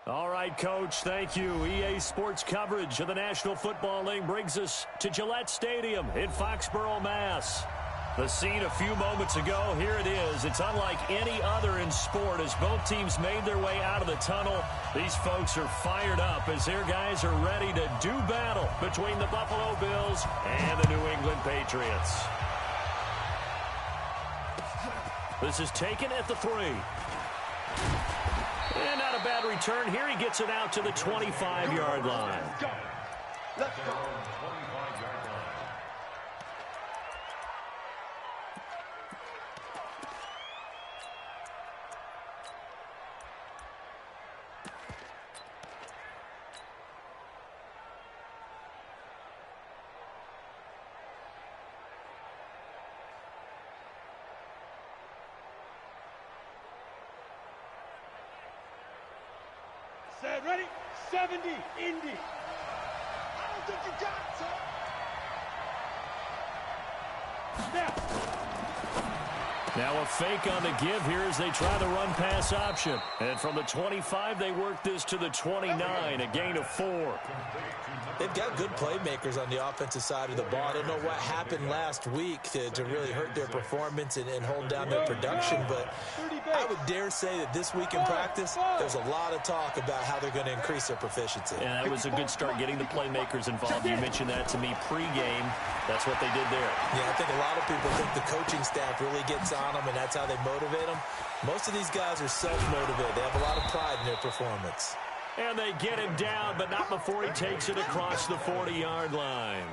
All right, Coach, thank you. EA Sports coverage of the National Football League brings us to Gillette Stadium in Foxborough, Mass. The scene a few moments ago, here it is. It's unlike any other in sport as both teams made their way out of the tunnel. These folks are fired up as their guys are ready to do battle between the Buffalo Bills and the New England Patriots. This is taken at the 3. And not a bad return here. He gets it out to the 25-yard line. Let's go. Set, ready? 70, Indy. I don't think you got it, sir. Now a fake on the give here as they try the run-pass option. And from the 25, they work this to the 29, a gain of 4. They've got good playmakers on the offensive side of the ball. I don't know what happened last week to really hurt their performance and hold down their production, but I would dare say that this week in practice, there's a lot of talk about how they're going to increase their proficiency. And that was a good start getting the playmakers involved. You mentioned that to me pregame. That's what they did there. Yeah, I think a lot of people think the coaching staff really gets on them, and that's how they motivate them. Most of these guys are self-motivated. They have a lot of pride in their performance. And they get him down, but not before he takes it across the 40-yard line.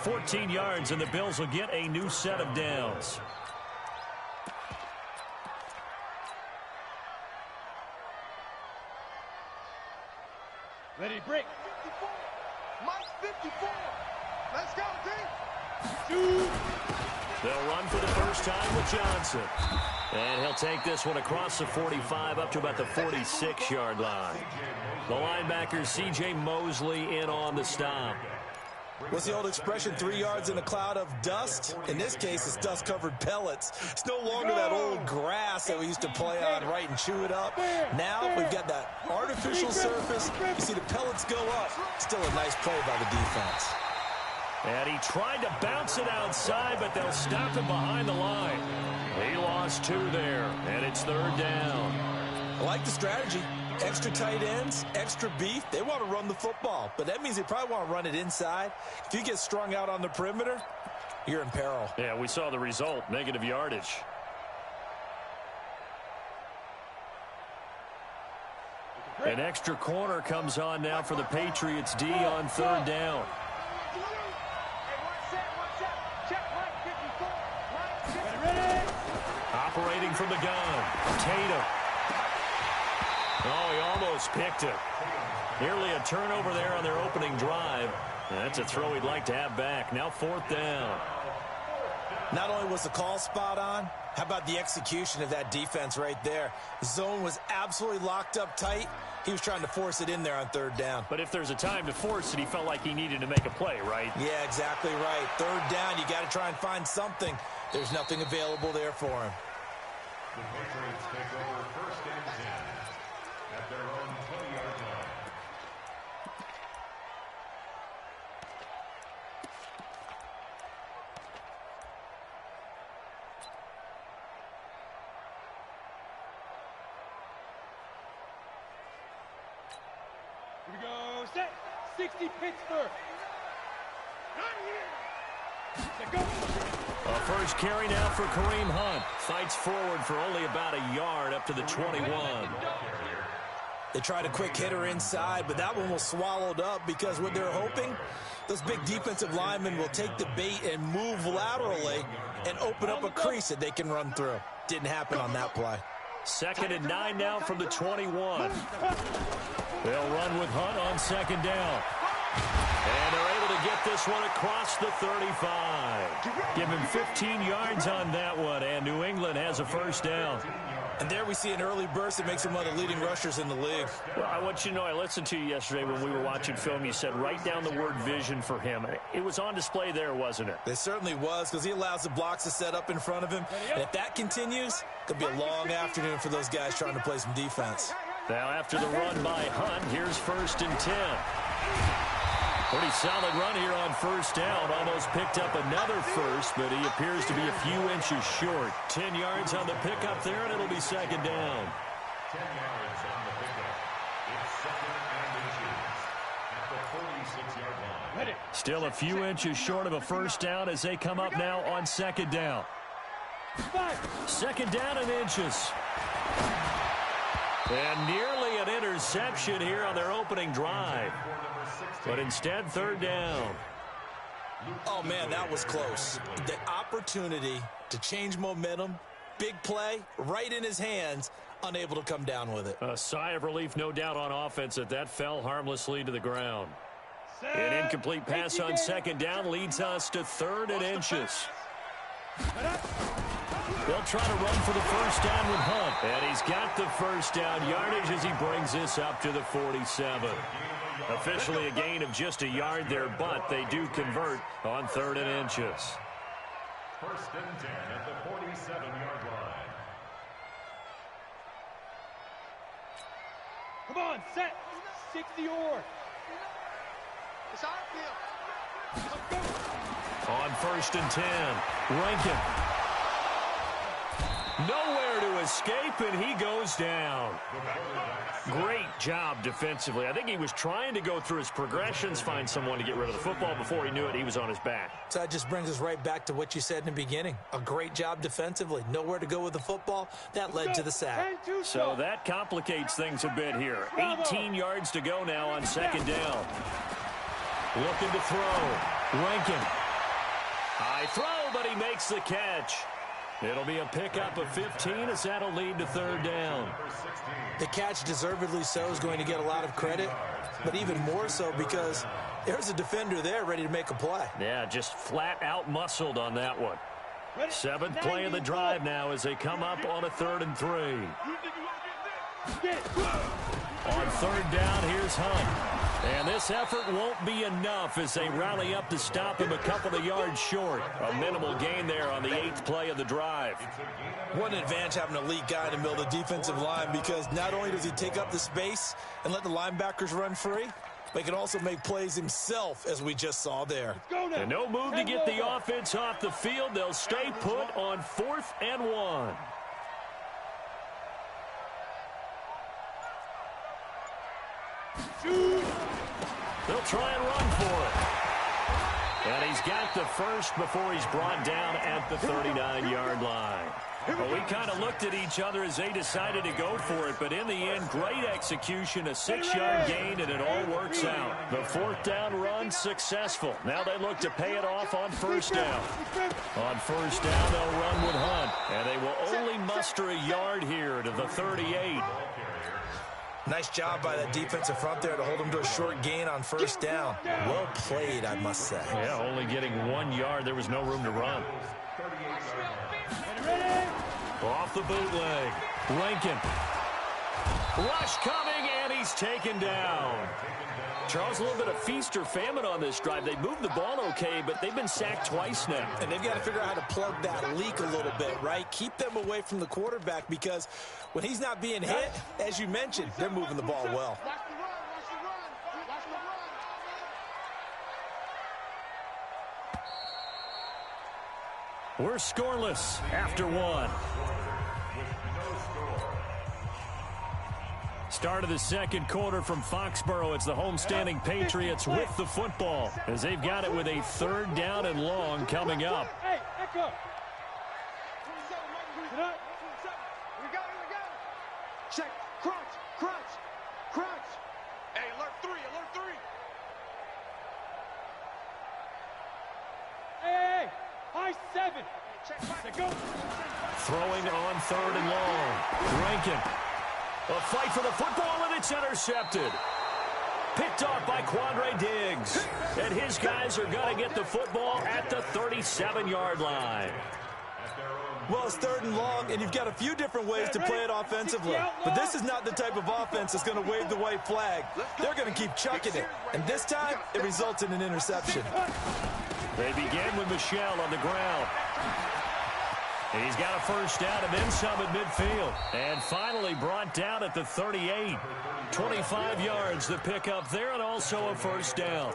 14 yards, and the Bills will get a new set of downs. Ready, break. 54. Mike 54. Let's go, team. They'll run for the first time with Johnson. And he'll take this one across the 45 up to about the 46-yard line. The linebacker, C.J. Mosley, in on the stop. What's the old expression, 3 yards in a cloud of dust? In this case, it's dust-covered pellets. It's no longer that old grass that we used to play on, right, and chew it up. Now we've got that artificial surface. You see the pellets go up. Still a nice play by the defense. And he tried to bounce it outside, but they'll stop him behind the line. He lost 2 there, and it's 3rd down. I like the strategy. Extra tight ends, extra beef. They want to run the football, but that means they probably want to run it inside. If you get strung out on the perimeter, you're in peril. Yeah, we saw the result, negative yardage. An extra corner comes on now for the Patriots D on 3rd down. Operating from the gun, Tatum. Oh, he almost picked it. Nearly a turnover there on their opening drive. That's a throw he'd like to have back. Now 4th down. Not only was the call spot on, how about the execution of that defense right there? The zone was absolutely locked up tight. He was trying to force it in there on 3rd down. But if there's a time to force it, he felt like he needed to make a play, right? Yeah, exactly right. 3rd down, you got to try and find something. There's nothing available there for him. The Patriots take over 1st and 10 at their own 20-yard line. Here we go, set. 60 Pittsburgh. Not here. Set, go. A first carry now for Kareem Hunt. Fights forward for only about a yard up to the 21. They tried a quick hitter inside, but that one was swallowed up because what they're hoping, those big defensive linemen will take the bait and move laterally and open up a crease that they can run through. Didn't happen on that play. 2nd and 9 now from the 21. They'll run with Hunt on 2nd down. And they're able to get this one across the 35. Give him 15 yards on that one, and New England has a 1st down. And there we see an early burst that makes him one of the leading rushers in the league. Well, I want you to know, I listened to you yesterday when we were watching film. You said write down the word vision for him. It was on display there, wasn't it? It certainly was, because he allows the blocks to set up in front of him. And if that continues, it could be a long afternoon for those guys trying to play some defense. Now after the run by Hunt, here's 1st and 10. Pretty solid run here on 1st down. Almost picked up another first, but he appears to be a few inches short. 10 yards on the pickup there, and it'll be 2nd down. 10 yards on the pickup. It's 2nd and inches at the 46-yard line. Still a few inches short of a 1st down as they come up now on 2nd down. 2nd down and inches. And nearly an interception here on their opening drive. But instead, 3rd down. Oh, man, that was close. The opportunity to change momentum, big play, right in his hands, unable to come down with it. A sigh of relief, no doubt, on offense that fell harmlessly to the ground. An incomplete pass on 2nd down leads us to 3rd and inches. They'll try to run for the 1st down with Hunt. And he's got the 1st down yardage as he brings this up to the 47. Officially a gain of just a yard there, but they do convert on 3rd and inches. 1st and 10 at the 47-yard line. Come on, set. 60 or. It's our field. Let's go. On 1st and 10, Rankin. Nowhere to escape, and he goes down. Great job defensively. I think he was trying to go through his progressions, find someone to get rid of the football. Before he knew it, he was on his back. So that just brings us right back to what you said in the beginning. A great job defensively. Nowhere to go with the football. That led to the sack. So that complicates things a bit here. 18 yards to go now on 2nd down. Looking to throw. Rankin. High throw, but he makes the catch. It'll be a pickup of 15 as that'll lead to 3rd down. The catch, deservedly so, is going to get a lot of credit, but even more so because there's a defender there ready to make a play. Yeah, just flat out muscled on that one. 7th play of the drive now as they come up on a 3rd and 3. On 3rd down, here's Hunt. And this effort won't be enough as they rally up to stop him a couple of yards short. A minimal gain there on the 8th play of the drive. What an advantage having an elite guy in the middle of the defensive line, because not only does he take up the space and let the linebackers run free, but he can also make plays himself, as we just saw there. And no move to get the offense off the field. They'll stay put on 4th and 1. They'll try and run for it. And he's got the first before he's brought down at the 39-yard line. Well, we kind of looked at each other as they decided to go for it, but in the end, great execution, a 6-yard gain, and it all works out. The 4th down run successful. Now they look to pay it off on 1st down. On 1st down, they'll run with Hunt, and they will only muster a yard here to the 38. Nice job by that defensive front there to hold him to a short gain on 1st down. Well played, I must say. Yeah, only getting 1 yard. There was no room to run. Off the bootleg. Rankin. Rush coming, and he's taken down. Charles, a little bit of feast or famine on this drive. They moved the ball okay, but they've been sacked twice now. And they've got to figure out how to plug that leak a little bit, right? Keep them away from the quarterback, because when he's not being hit, as you mentioned, they're moving the ball well. We're scoreless after 1. Start of the 2nd quarter from Foxborough. It's the homestanding Patriots with the football as they've got it with a 3rd down and long coming up. Hey, echo. Check. Crunch. Hey, alert 3. Hey. High 7. Check. Go. Throwing on 3rd and long. Rankin. A fight for the football, and it's intercepted. Picked off by Quandre Diggs. And his guys are going to get the football at the 37-yard line. Well, it's 3rd and long, and you've got a few different ways to play it offensively. But this is not the type of offense that's going to wave the white flag. They're going to keep chucking it. And this time, it results in an interception. They begin with Michel on the ground. He's got a first down and then some at midfield. And finally brought down at the 38. 25 yards to pick up there and also a first down.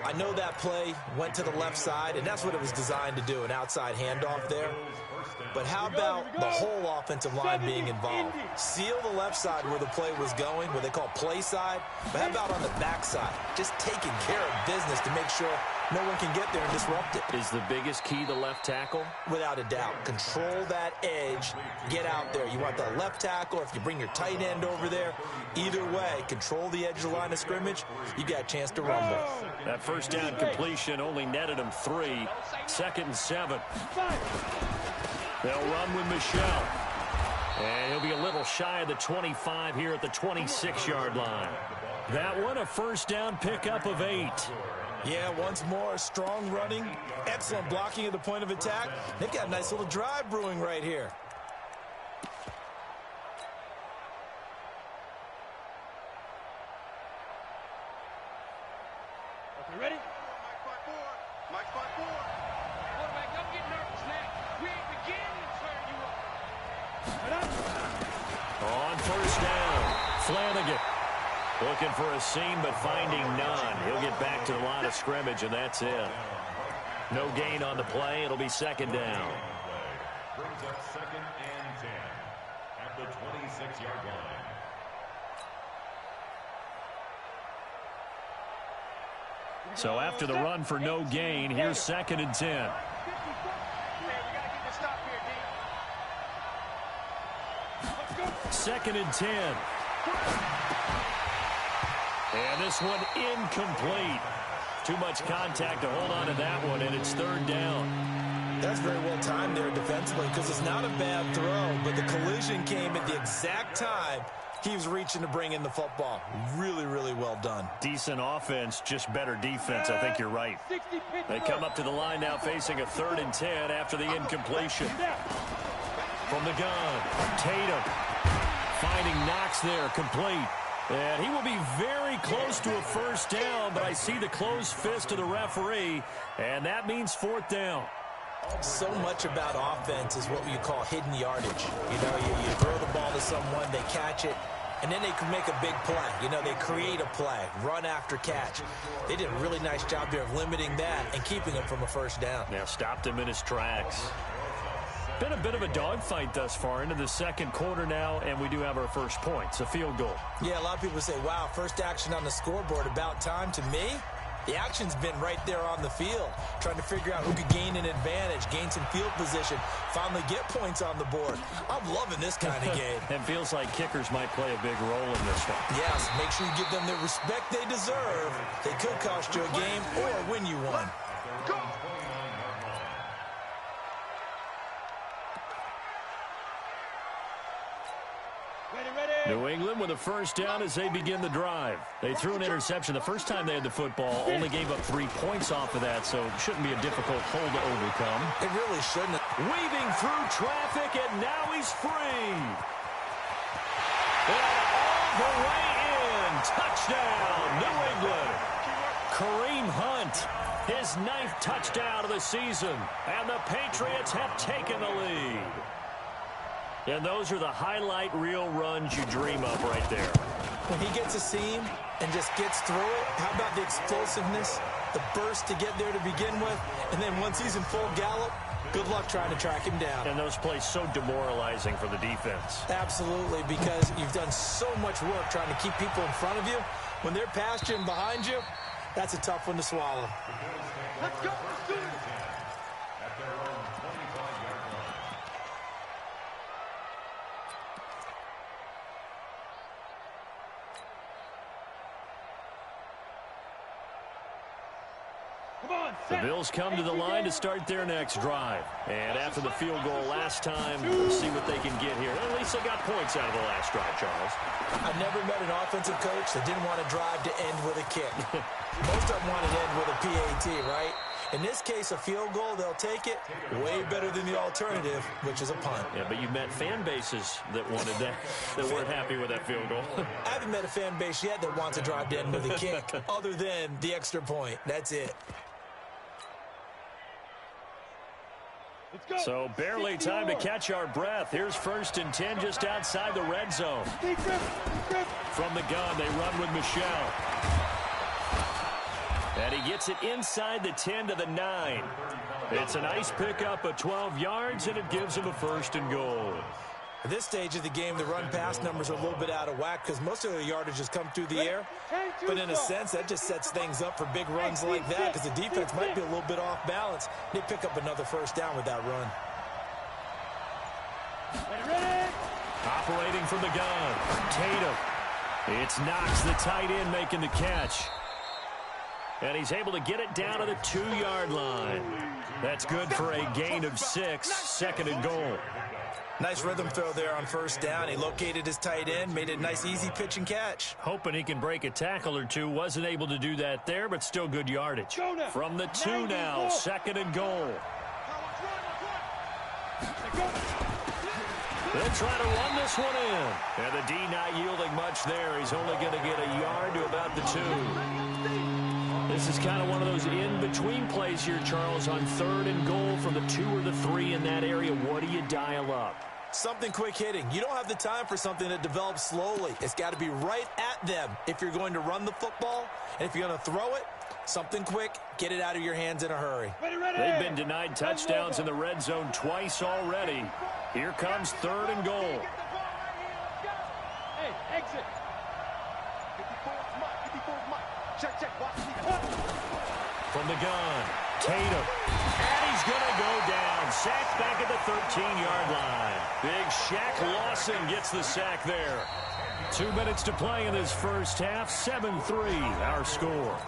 I know that play went to the left side, and that's what it was designed to do, an outside handoff there. But how about the whole offensive line being involved? Seal the left side where the play was going, what they call play side. But how about on the back side? Just taking care of business to make sure no one can get there and disrupt it. Is the biggest key the left tackle? Without a doubt. Control that edge. Get out there. You want the left tackle. If you bring your tight end over there, either way, control the edge of the line of scrimmage. You got a chance to rumble. That first down completion only netted him 3. 2nd and 7. They'll run with Michel. And he'll be a little shy of the 25 here at the 26-yard line. That one a first down pickup of 8. Yeah, once more, strong running, excellent blocking at the point of attack. They've got a nice little drive brewing right here. Okay, ready? Mike 5-4. Quarterback, don't get nervous now. We ain't beginning to turn you up. On first down, Flanagan. Looking for a seam, but finding none. He'll get back to the line of scrimmage, and that's it. No gain on the play. It'll be 2nd down. Brings up 2nd and 10 at the 26-yard line. So after the run for no gain, here's 2nd and 10. We gotta get this stop here, D. Let's go. 2nd and 10. And this one incomplete. Too much contact to hold on to that one, and it's 3rd down. That's very well timed there defensively because it's not a bad throw, but the collision came at the exact time he was reaching to bring in the football. Really, really well done. Decent offense, just better defense. I think you're right. They come up to the line now facing a 3rd and 10 after the incompletion. From the gun, Tatum finding Knox there, complete. And he will be very close to a first down, but I see the closed fist of the referee, and that means 4th down. So much about offense is what you call hidden yardage. You know, you throw the ball to someone, they catch it, and then they can make a big play. You know, they create a play, run after catch. They did a really nice job there of limiting that and keeping him from a first down. Now stopped him in his tracks. Been a bit of a dogfight thus far into the 2nd quarter now, and we do have our first points, a field goal. Yeah, a lot of people say, wow, first action on the scoreboard, about time. To me, the action's been right there on the field, trying to figure out who could gain an advantage, gain some field position, finally get points on the board. I'm loving this kind of game. It feels like kickers might play a big role in this one. Yes, make sure you give them the respect they deserve. They could cost you a game or win you one. Go. New England with a first down as they begin the drive. They threw an interception the first time they had the football, only gave up 3 points off of that, so it shouldn't be a difficult hole to overcome. It really shouldn't. Weaving through traffic, and now he's free. And all the way in. Touchdown, New England. Kareem Hunt, his 9th touchdown of the season, and the Patriots have taken the lead. And those are the highlight reel runs you dream of right there. When he gets a seam and just gets through it, how about the explosiveness, the burst to get there to begin with, and then once he's in full gallop, good luck trying to track him down. And those plays so demoralizing for the defense. Absolutely, because you've done so much work trying to keep people in front of you. When they're past you and behind you, that's a tough one to swallow. Let's go. Let's do it. The Bills come to the line to start their next drive. And after the field goal last time, we'll see what they can get here. At least they got points out of the last drive, Charles. I've never met an offensive coach that didn't want to drive to end with a kick. Most of them want to end with a PAT, right? In this case, a field goal, they'll take it. Way better than the alternative, which is a punt. Yeah, but you've met fan bases that wanted that, that weren't happy with that field goal. I haven't met a fan base yet that wants to drive to end with a kick, other than the extra point. That's it. Let's So barely time to catch our breath. Here's 1st and 10 just outside the red zone. From the gun, they run with Michel. And he gets it inside the 10 to the 9. It's a nice pickup of 12 yards, and it gives him a 1st and goal. At this stage of the game, the run-pass numbers are a little bit out of whack because most of the yardage has come through the air. But in a sense, that just sets things up for big runs like that because the defense might be a little bit off balance. They pick up another 1st down with that run. Operating from the gun, Tatum. It's Knox, the tight end, making the catch. And he's able to get it down to the 2-yard line. That's good for a gain of 6, 2nd and goal. Nice rhythm throw there on 1st down. He located his tight end, made it a nice easy pitch and catch. Hoping he can break a tackle or two. Wasn't able to do that there, but still good yardage. From the 2 now, 2nd and goal. They'll try to run this one in. And the D not yielding much there. He's only going to get a yard to about the 2. This is kind of one of those in-between plays here, Charles, on 3rd and goal from the 2 or the 3 in that area. What do you dial up? Something quick hitting. You don't have the time for something that develops slowly. It's got to be right at them if you're going to run the football. And if you're going to throw it, something quick, get it out of your hands in a hurry. They've been denied touchdowns in the red zone twice already. Here comes 3rd and goal. Hey, exit. 54 Mike. Check. From the gun, Tatum. And he's going to go down. Sacked back at the 13-yard line. Big Shaq Lawson gets the sack there. 2 minutes to play in this first half. 7-3, our score.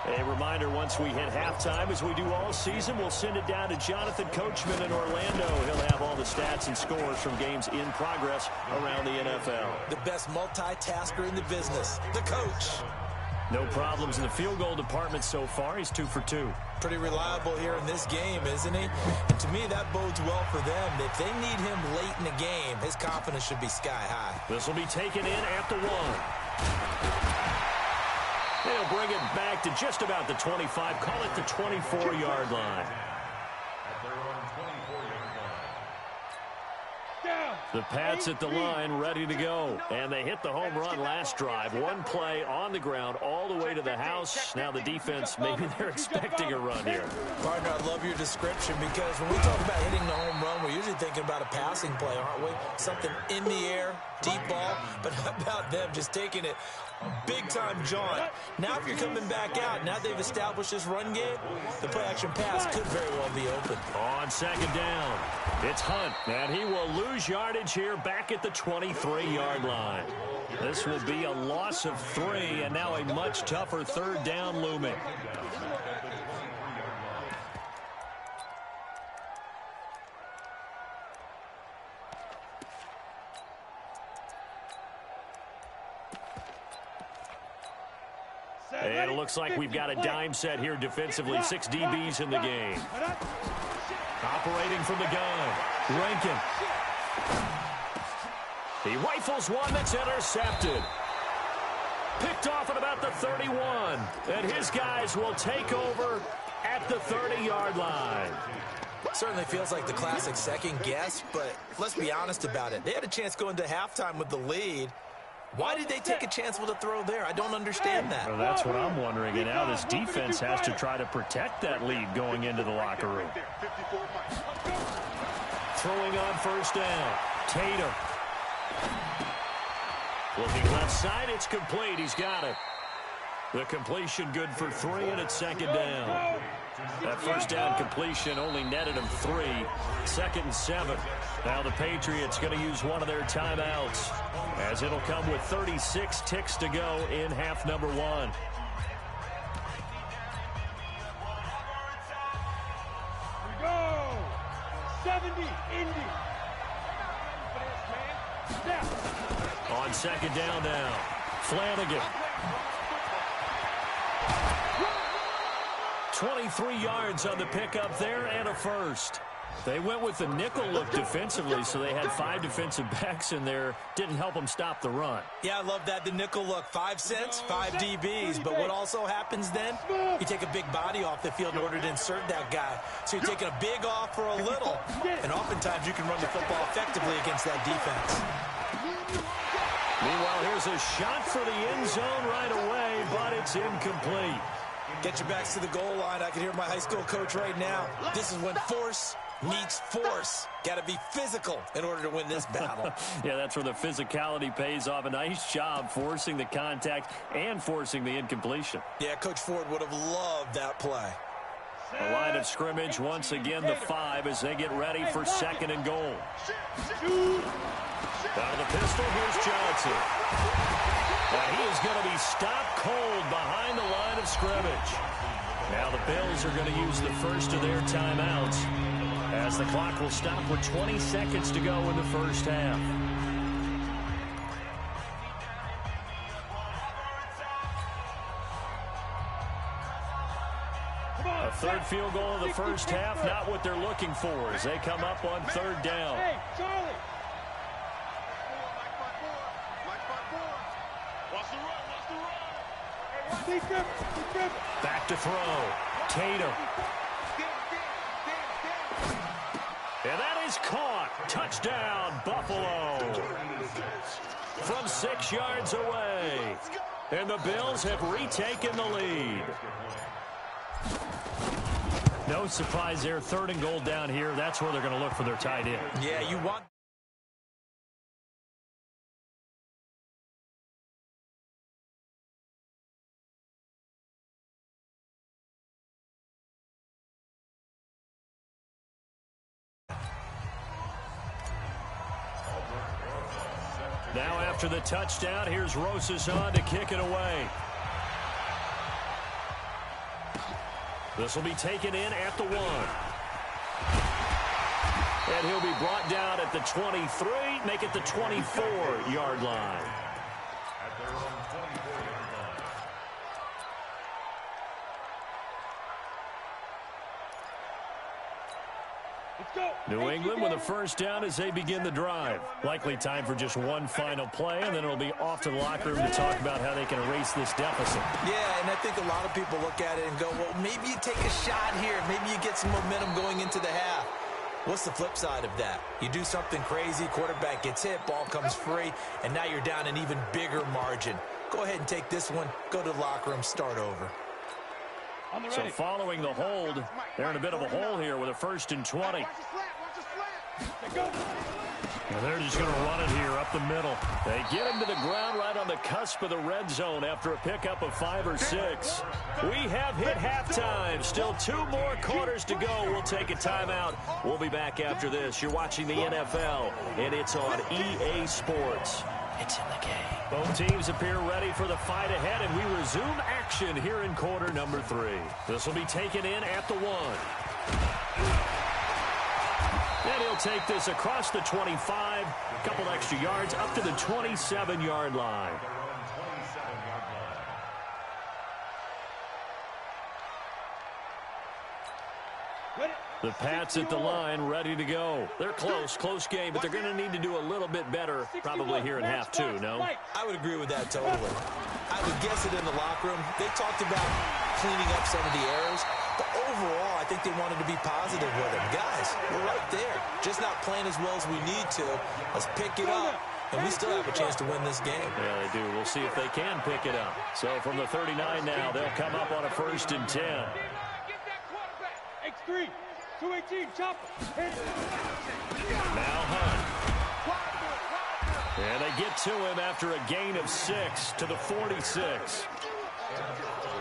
A reminder, once we hit halftime, as we do all season, we'll send it down to Jonathan Coachman in Orlando. He'll have all the stats and scores from games in progress around the NFL. The best multitasker in the business, the coach. No problems in the field goal department so far. He's 2 for 2. Pretty reliable here in this game, isn't he? And to me, that bodes well for them. If they need him late in the game, his confidence should be sky high. This will be taken in at the 1. They'll bring it back to just about the 25. Call it the 24-yard line. The Pats at the line, ready to go. And they hit the home run last drive. One play on the ground all the way to the house. Now the defense, maybe they're expecting a run here. Partner, I love your description because when we talk about hitting the home run, we're usually thinking about a passing play, aren't we? Something in the air, deep ball. But how about them just taking it big-time jaunt? Now if you're coming back out, now they've established this run game, the play-action pass could very well be open. On 2nd down, it's Hunt, and he will lose yardage here back at the 23-yard line. This will be a loss of 3, and now a much tougher 3rd down looming. And it looks like we've got a dime set here defensively. 6 DBs in the game. Operating from the gun, Rankin. He rifles one that's intercepted. Picked off at about the 31. And his guys will take over at the 30-yard line. Certainly feels like the classic second guess, but let's be honest about it. They had a chance going to halftime with the lead. Why did they take a chance with a throw there? I don't understand that. Well, that's what I'm wondering. And now this defense has to try to protect that lead going into the locker room. Throwing on 1st down. Tatum. Looking left side, it's complete. He's got it. The completion good for 3, and it's 2nd down. That 1st down completion only netted him 3. 2nd and 7. Now the Patriots going to use one of their timeouts, as it'll come with 36 ticks to go in half number 1. We go. 70, Indy. On 2nd down now, Flanagan. 23 yards on the pickup there and a 1st. They went with the nickel look defensively, so they had 5 defensive backs in there. Didn't help them stop the run. Yeah, I love that. The nickel look, 5 cents, 5 DBs. But what also happens then, you take a big body off the field in order to insert that guy. So you're taking a big off for a little. And oftentimes you can run the football effectively against that defense. Meanwhile, here's a shot for the end zone right away, but it's incomplete. Get your backs to the goal line. I can hear my high school coach right now. This is when force meets force. Got to be physical in order to win this battle. Yeah, that's where the physicality pays off. A nice job forcing the contact and forcing the incompletion. Yeah, Coach Ford would have loved that play. The line of scrimmage, once again, the 5 as they get ready for 2nd and goal. Out of the pistol, here's Johnson. And he is going to be stopped cold behind the line of scrimmage. Now the Bills are going to use the first of their timeouts as the clock will stop with 20 seconds to go in the first half. A third field goal in the first half, not what they're looking for as they come up on 3rd down. Hey, Charlie. Watch the run. Back to throw. Tatum. And that is caught. Touchdown, Buffalo. From 6 yards away. And the Bills have retaken the lead. No surprise there. 3rd and goal down here. That's where they're going to look for their tight end. Yeah, you want... Now after the touchdown, here's Rosas on to kick it away. This will be taken in at the 1. And he'll be brought down at the 23, make it the 24-yard line. At their own 24-yard line. New England with a first down as they begin the drive. Likely time for just one final play, and then it'll be off to the locker room to talk about how they can erase this deficit. Yeah, and I think a lot of people look at it and go, well, maybe you take a shot here. Maybe you get some momentum going into the half. What's the flip side of that? You do something crazy, quarterback gets hit, ball comes free, and now you're down an even bigger margin. Go ahead and take this one, go to the locker room, start over. So following the hold, they're in a bit of a hole here with a 1st and 20. And they're just going to run it here up the middle. They get him to the ground right on the cusp of the red zone after a pickup of 5 or 6. We have hit halftime. Still 2 more quarters to go. We'll take a timeout. We'll be back after this. You're watching the NFL, and it's on EA Sports. It's in the game. Both teams appear ready for the fight ahead, and we resume action here in quarter number 3. This will be taken in at the 1. And he'll take this across the 25, a couple extra yards, up to the 27-yard line. The Pats at the line, ready to go. They're close game, but they're going to need to do a little bit better probably here in half 2, no? I would agree with that totally. I would guess it in the locker room. They talked about cleaning up some of the errors, but overall, I think they wanted to be positive with them. Guys, we're right there. Just not playing as well as we need to. Let's pick it up, and we still have a chance to win this game. Yeah, they do. We'll see if they can pick it up. So from the 39 now, they'll come up on a 1st and 10. X3. 218, chopper. Now Hunt. And they get to him after a gain of 6 to the 46.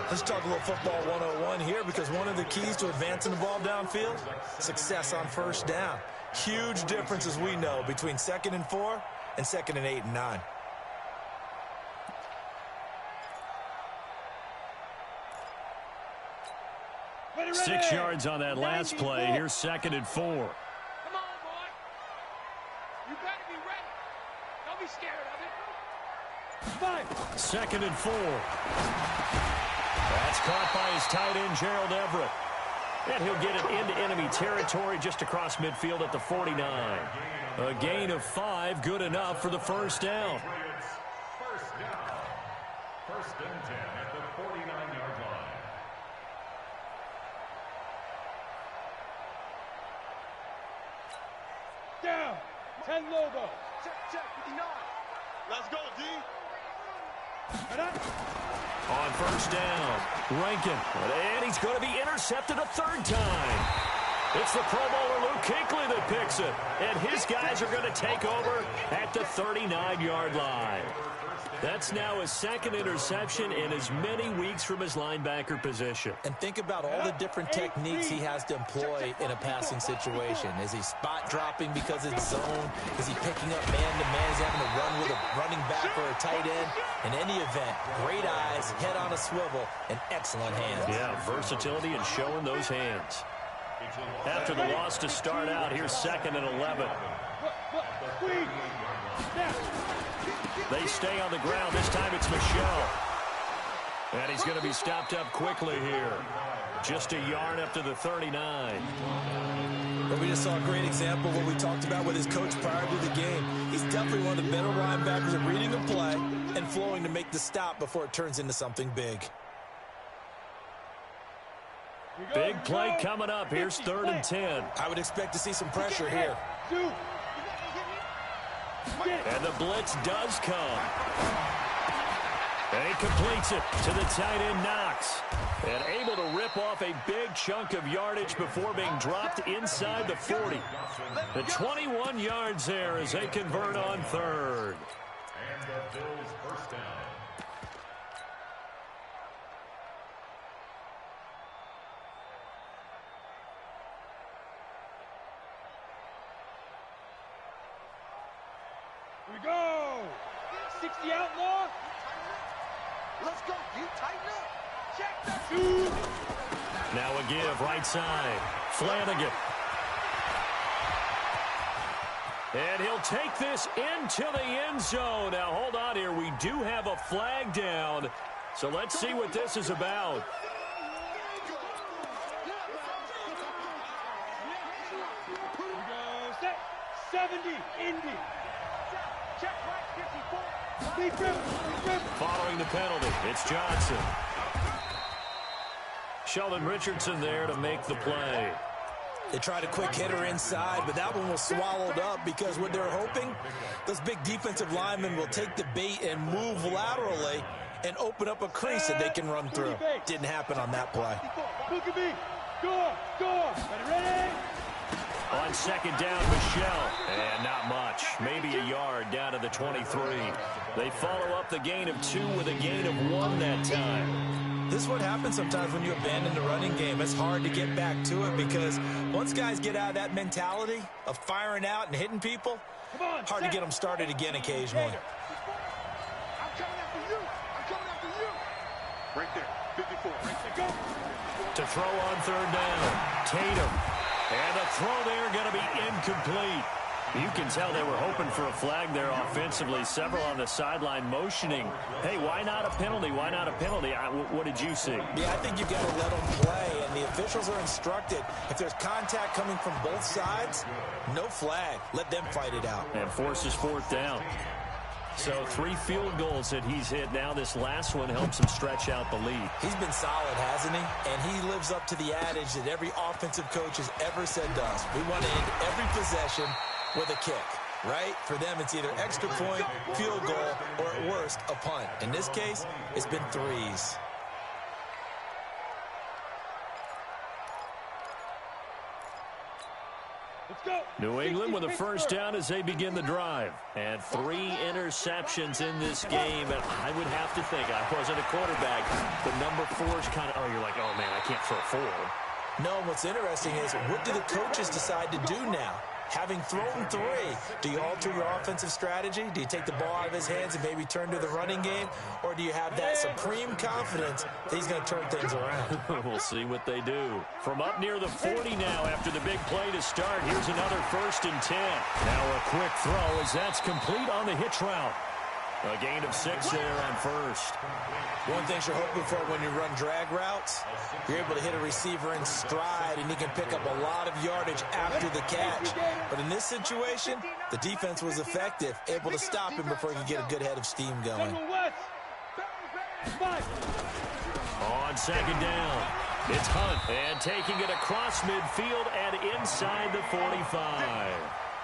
Let's talk a little football 101 here, because one of the keys to advancing the ball downfield, success on 1st down. Huge difference, as we know, between 2nd and 4 and 2nd and 8 and 9. Ready. 6 yards on that last play. Here's 2nd and 4. Come on, boy. You better be ready. Don't be scared of it. 5. 2nd and 4. That's caught by his tight end, Gerald Everett. And he'll get it into enemy territory just across midfield at the 49. A gain of 5, good enough for the first down. First down. First and 10 at the 49-yard line. Down. 10 Lobos. Check, 59. Let's go, D. On first down, Rankin. And he's going to be intercepted a third time. It's the Pro Bowler Luke Kuechly that picks it. And his guys are going to take over at the 39-yard line. That's now his second interception in as many weeks from his linebacker position. And think about all the different techniques he has to employ in a passing situation. Is he spot dropping because it's zone? Is he picking up man-to-man? Is he having to run with a running back or a tight end? In any event, great eyes, head on a swivel, and excellent hands. Yeah, versatility and showing those hands. After the loss to start out, here's 2nd and 11. They stay on the ground. This time it's Michel. And he's going to be stopped up quickly here. Just a yard up to the 39. But we just saw a great example of what we talked about with his coach prior to the game. He's definitely one of the better linebackers at reading a play and flowing to make the stop before it turns into something big. Big play coming up. Here's 3rd and 10. I would expect to see some pressure here. And the blitz does come. And he completes it to the tight end, Knox. And able to rip off a big chunk of yardage before being dropped inside the 40. The 21 yards there as they convert on 3rd. And the Bills first down. We go. 60 outlaw. Let's go. You tighten up. Check that. Shoot. Now a give right side. Flanagan. And he'll take this into the end zone. Now hold on here. We do have a flag down. So let's see what this is about. We go. Set. 70. Indy. Check right, 54. Following the penalty, it's Johnson. Sheldon Richardson there to make the play. They tried a quick hitter inside, but that one was swallowed up because what they're hoping, those big defensive linemen will take the bait and move laterally and open up a crease that they can run through. Didn't happen on that play. Look at me. Go. Ready? On 2nd down, Michel. And not much. Maybe a yard down to the 23. They follow up the gain of 2 with a gain of 1 that time. This is what happens sometimes when you abandon the running game. It's hard to get back to it because once guys get out of that mentality of firing out and hitting people, hard to get them started again occasionally. I'm coming after you. Right there. 54. Right there. Go. To throw on 3rd down. Tatum. And the throw there going to be incomplete. You can tell they were hoping for a flag there offensively. Several on the sideline motioning. Hey, why not a penalty? Why not a penalty? What did you see? Yeah, I think you've got to let them play, and the officials are instructed. If there's contact coming from both sides, no flag. Let them fight it out. And forces 4th down. So 3 field goals that he's hit now. This last one helps him stretch out the lead. He's been solid, hasn't he? And he lives up to the adage that every offensive coach has ever said to us. We want to end every possession with a kick, right? For them, it's either extra point, field goal, or at worst, a punt. In this case, it's been 3s. New England with a first down as they begin the drive. And 3 interceptions in this game. And I would have to think, I wasn't a quarterback, the number 4 is kind of, you're like, oh, man, I can't throw 4. No, what's interesting is what do the coaches decide to do now? Having thrown 3, do you alter your offensive strategy? Do you take the ball out of his hands and maybe turn to the running game? Or do you have that supreme confidence that he's going to turn things around? We'll see what they do. From up near the 40 now after the big play to start, here's another 1st and 10. Now a quick throw as that's complete on the hitch route. A gain of 6 there on first. One thing you're hoping for when you run drag routes, you're able to hit a receiver in stride, and he can pick up a lot of yardage after the catch. But in this situation, the defense was effective, able to stop him before he could get a good head of steam going. On second down, it's Hunt, and taking it across midfield and inside the 45.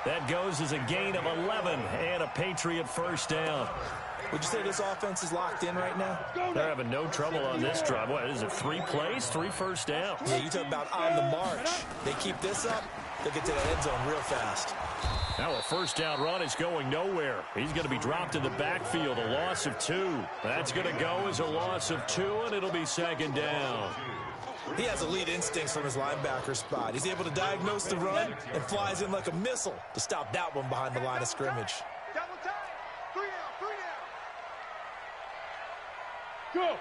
That goes as a gain of 11 and a Patriot first down. Would you say this offense is locked in right now? They're having no trouble on this drive. What is it, 3 plays, 3 first downs? Yeah, you talk about on the march. They keep this up, they'll get to the end zone real fast. Now a first down run is going nowhere. He's going to be dropped in the backfield, a loss of 2. That's going to go as a loss of 2, and it'll be second down. He has elite instincts from his linebacker spot. He's able to diagnose the run and flies in like a missile to stop that one behind the line of scrimmage. Double time. 3 down. Go.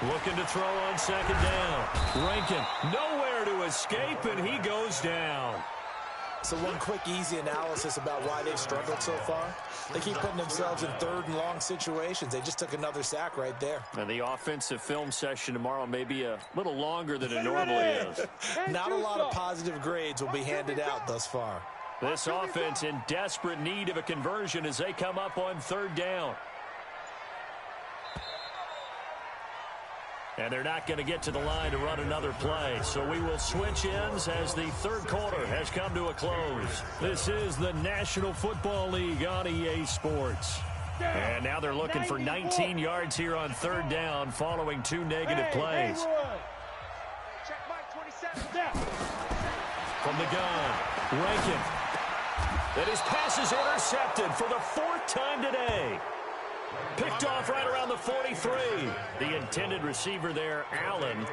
Looking to throw on second down. Rankin nowhere to escape, and he goes down. So one quick, easy analysis about why they've struggled so far. They keep putting themselves in third and long situations. They just took another sack right there. And the offensive film session tomorrow may be a little longer than it normally is. Not a lot of positive grades will be handed out thus far. This offense in desperate need of a conversion as they come up on third down. And they're not going to get to the line to run another play. So we will switch ends as the third quarter has come to a close. This is the National Football League on EA Sports. And now they're looking for 19 yards here on third down following 2 negative plays. From the gun, Rankin. And his pass is intercepted for the 4th time today. Picked off right around the 43. The intended receiver there, Allen.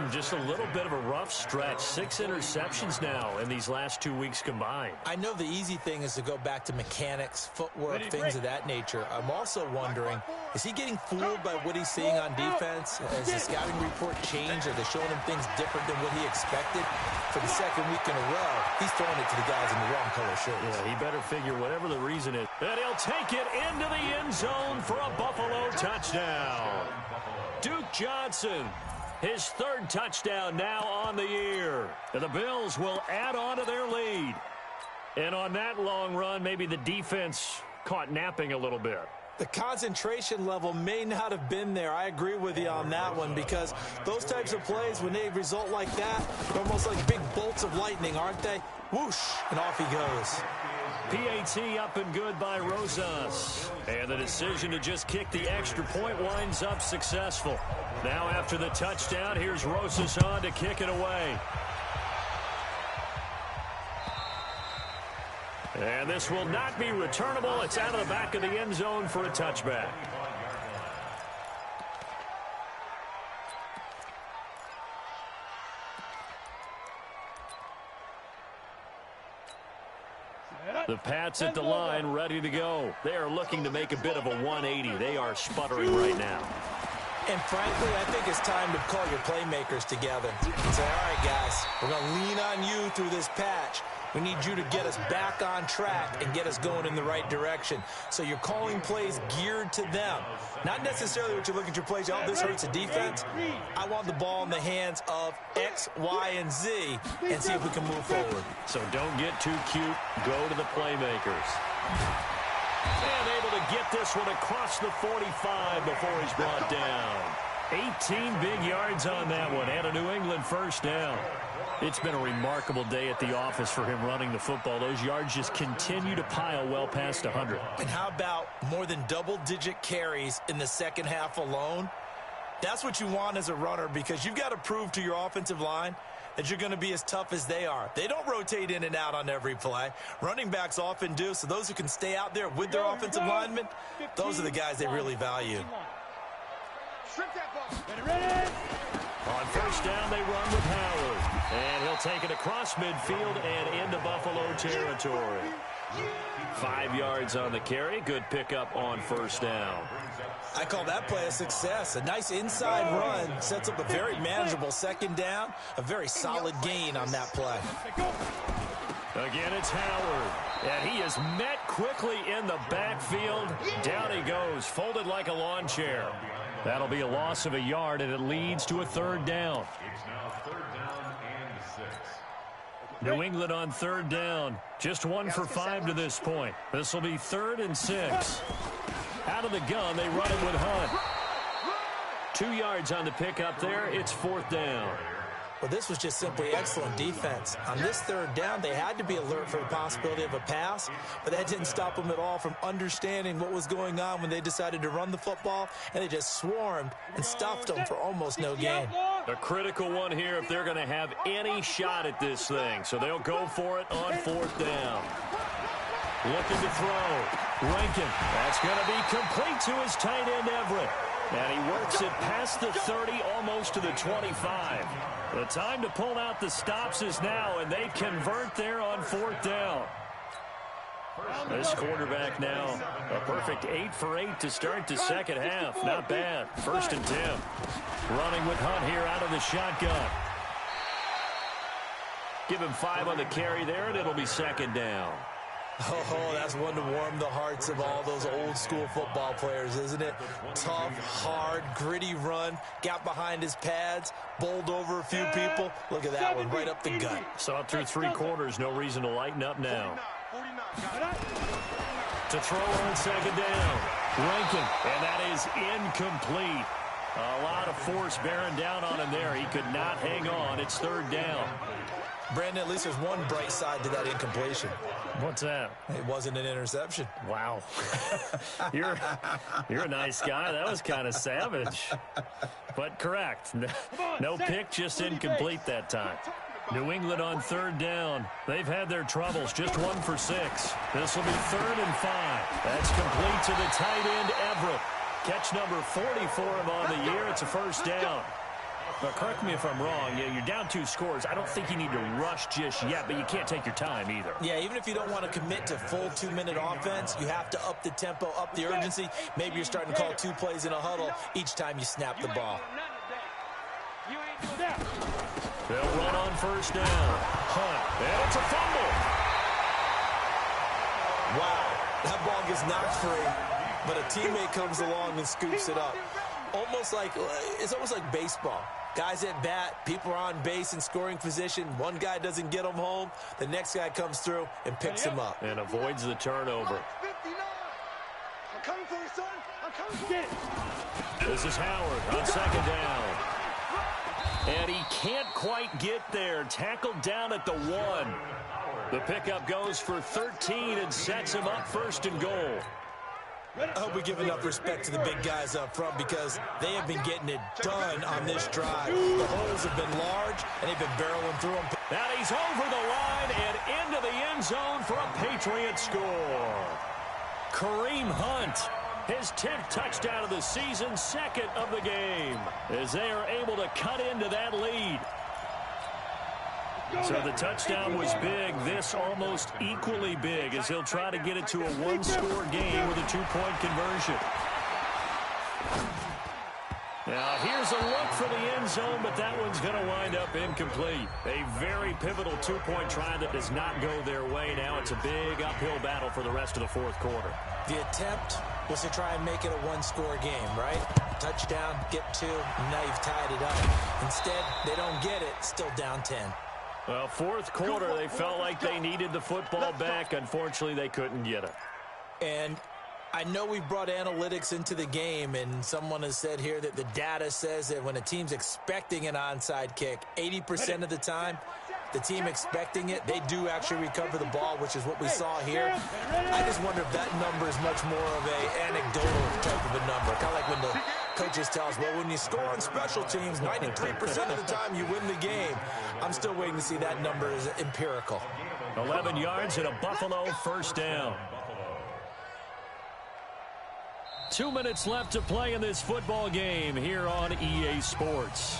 Just a little bit of a rough stretch. 6 interceptions now in these last 2 weeks combined. I know the easy thing is to go back to mechanics, footwork, things of that nature. I'm also wondering, is he getting fooled by what he's seeing on defense? Has the scouting report changed? Are they showing him things different than what he expected? For the second week in a row, he's throwing it to the guys in the wrong color shirts. Yeah, he better figure whatever the reason is. And he'll take it into the end zone for a Buffalo touchdown. Duke Johnson. His 3rd touchdown now on the year. And the Bills will add on to their lead. And on that long run, maybe the defense caught napping a little bit. The concentration level may not have been there. I agree with you on that one because those types of plays, when they result like that, they're almost like big bolts of lightning, aren't they? Whoosh, and off he goes. PAT up and good by Rosas. And the decision to just kick the extra point winds up successful. Now after the touchdown, here's Rosas on to kick it away. And this will not be returnable. It's out of the back of the end zone for a touchback. The Pats at the line, ready to go. They are looking to make a bit of a 180. They are sputtering right now. And frankly, I think it's time to call your playmakers together and say, all right, guys, we're going to lean on you through this patch. We need you to get us back on track and get us going in the right direction. So you're calling plays geared to them. Not necessarily what you look at your plays, oh, this hurts the defense. I want the ball in the hands of X, Y, and Z and see if we can move forward. So don't get too cute. Go to the playmakers. And able to get this one across the 45 before he's brought down. 18 big yards on that one and a New England first down. It's been a remarkable day at the office for him running the football. Those yards just continue to pile well past 100. And how about more than double-digit carries in the second half alone? That's what you want as a runner because you've got to prove to your offensive line that you're going to be as tough as they are. They don't rotate in and out on every play. Running backs often do, so those who can stay out there with their offensive linemen, those are the guys they really value. On first down, they run with Howard. And he'll take it across midfield and into Buffalo territory. 5 yards on the carry. Good pickup on first down. I call that play a success. A nice inside run sets up a very manageable second down. A very solid gain on that play. Again, it's Howard. And he is met quickly in the backfield. Down he goes, folded like a lawn chair. That'll be a loss of a yard, and it leads to a third down. It's now third down and 6. New England on third down. Just 1 for 5 to this point. This will be 3rd and 6. Out of the gun, they run it with Hunt. 2 yards on the pickup there. It's 4th down. Well, this was just simply excellent defense. On this third down, they had to be alert for the possibility of a pass, but that didn't stop them at all from understanding what was going on when they decided to run the football, and they just swarmed and stuffed them for almost no gain. A critical one here if they're going to have any shot at this thing, so they'll go for it on 4th down. Looking to throw. Rankin. That's going to be complete to his tight end, Everett. And he works it past the 30, almost to the 25. The time to pull out the stops is now, and they convert there on 4th down. This quarterback now, a perfect 8 for 8 to start the second half. Not bad. 1st and 10. Running with Hunt here out of the shotgun. Give him 5 on the carry there, and it'll be 2nd down. Oh, that's one to warm the hearts of all those old school football players, isn't it? Tough, hard, gritty run, got behind his pads, bowled over a few people. Look at that one, right up the gut. Saw it through 3 quarters, no reason to lighten up now. To throw on 2nd down, Rankin, and that is incomplete. A lot of force bearing down on him there. He could not hang on. It's 3rd down. Brandon, at least there's one bright side to that incompletion. What's that? It wasn't an interception. Wow. You're a nice guy. That was kind of savage. But correct. No pick, just incomplete that time. New England on 3rd down. They've had their troubles. Just 1 for 6. This will be 3rd and 5. That's complete to the tight end, Everett. Catch number 40 for him on the year. It's a 1st down. But correct me if I'm wrong. Yeah, you're down 2 scores. I don't think you need to rush just yet, but you can't take your time either. Yeah, even if you don't want to commit to full 2-minute offense, you have to up the tempo, up the urgency. Maybe you're starting to call 2 plays in a huddle each time you snap the ball. They'll run on 1st down. Hunt. And it's a fumble. Wow, that ball gets knocked free, but a teammate comes along and scoops it up. It's almost like baseball. Guys at bat, people are on base in scoring position. One guy doesn't get him home. The next guy comes through and picks him up. And avoids the turnover. I'm coming for you, son. I'm coming for you. This is Howard on 2nd down. And he can't quite get there. Tackled down at the 1. The pickup goes for 13 and sets him up 1st and goal. I hope we give enough respect to the big guys up front because they have been getting it done on this drive. The holes have been large, and they've been barreling through them. Now he's over the line and into the end zone for a Patriot score. Kareem Hunt, his 10th touchdown of the season, 2nd of the game, as they are able to cut into that lead. So the touchdown was big. This almost equally big as he'll try to get it to a 1-score game with a 2-point conversion. Now here's a look for the end zone, but that one's going to wind up incomplete. A very pivotal 2-point try that does not go their way. Now it's a big uphill battle for the rest of the 4th quarter. The attempt was to try and make it a 1-score game, right? Touchdown, get 2, now you've tied it up. Instead, they don't get it, still down 10. Well, 4th quarter, they felt like they needed the football back. Unfortunately, they couldn't get it. And I know we've brought analytics into the game, and someone has said here that the data says that when a team's expecting an onside kick, 80% of the time, the team expecting it, they do actually recover the ball, which is what we saw here. I just wonder if that number is much more of an anecdotal type of a number. Kind of like when the coaches tell us, well, when you score on special teams, 93% of the time you win the game. I'm still waiting to see that number is empirical. 11 yards and a Buffalo 1st down. 2 minutes left to play in this football game here on EA Sports.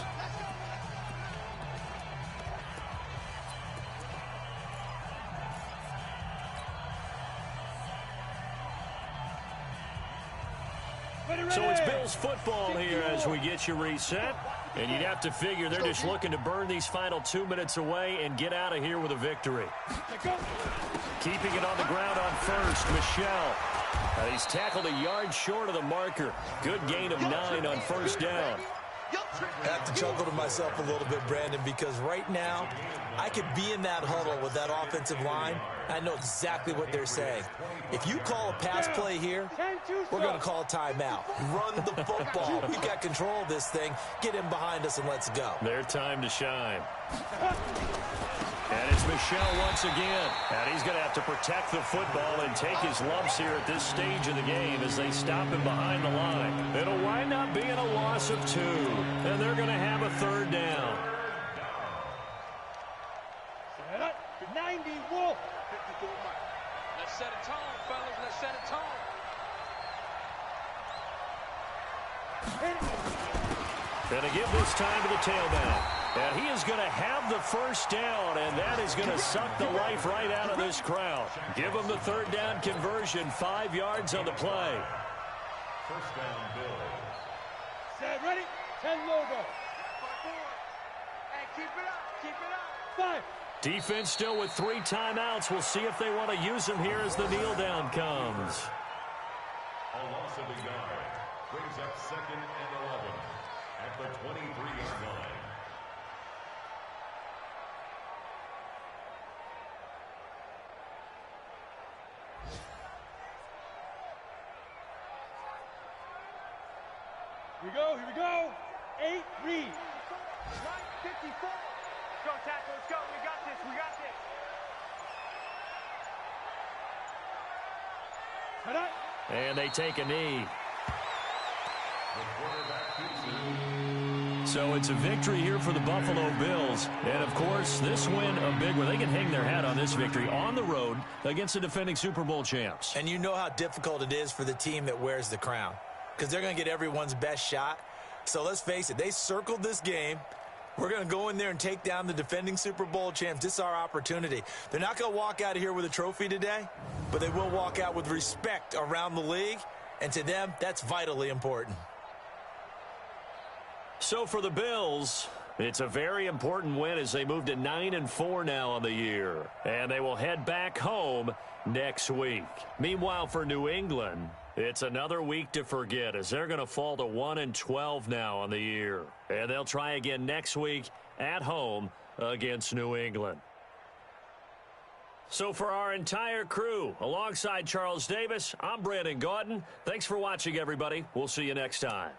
So it's Bills football here as we get you reset. And you'd have to figure they're just looking to burn these final 2 minutes away and get out of here with a victory. Keeping it on the ground on first, Michel. He's tackled a yard short of the marker. Good gain of 9 on first down. I have to chuckle to myself a little bit, Brandon, because right now I could be in that huddle with that offensive line. I know exactly what they're saying. If you call a pass play here, we're going to call a timeout. Run the football. We've got control of this thing. Get in behind us and let's go. Their time to shine. And it's Michel once again. And he's going to have to protect the football and take his lumps here at this stage of the game as they stop him behind the line. It'll wind up being a loss of 2. And they're going to have a third down. 90 Wolf. 54 Mike. Let's set a tone, fellas. Let's set a tone. Going to give this time to the tailback. And he is going to have the first down, and that is going to suck the life right out of this crowd. Give him the third down conversion, 5 yards on the play. First down, Bills. Set, ready? 10 logo. Hey, keep it up. Keep it up. 5. Defense still with 3 timeouts. We'll see if they want to use them here as the kneel down comes. A loss of a yard brings up 2nd and 11 at the 23-yard line. Here we go. 8, read. Right, 54. Go, tackle, let's go. We got this, we got this. And they take a knee. So it's a victory here for the Buffalo Bills. And, of course, this win a big one. They can hang their hat on this victory on the road against the defending Super Bowl champs. And you know how difficult it is for the team that wears the crown, because they're going to get everyone's best shot. So let's face it, they circled this game. We're going to go in there and take down the defending Super Bowl champs. This is our opportunity. They're not going to walk out of here with a trophy today, but they will walk out with respect around the league. And to them, that's vitally important. So for the Bills, it's a very important win as they move to 9-4 now on the year. And they will head back home next week. Meanwhile, for New England, it's another week to forget as they're going to fall to 1-12 now on the year. And they'll try again next week at home against New England. So for our entire crew, alongside Charles Davis, I'm Brandon Gaudin. Thanks for watching, everybody. We'll see you next time.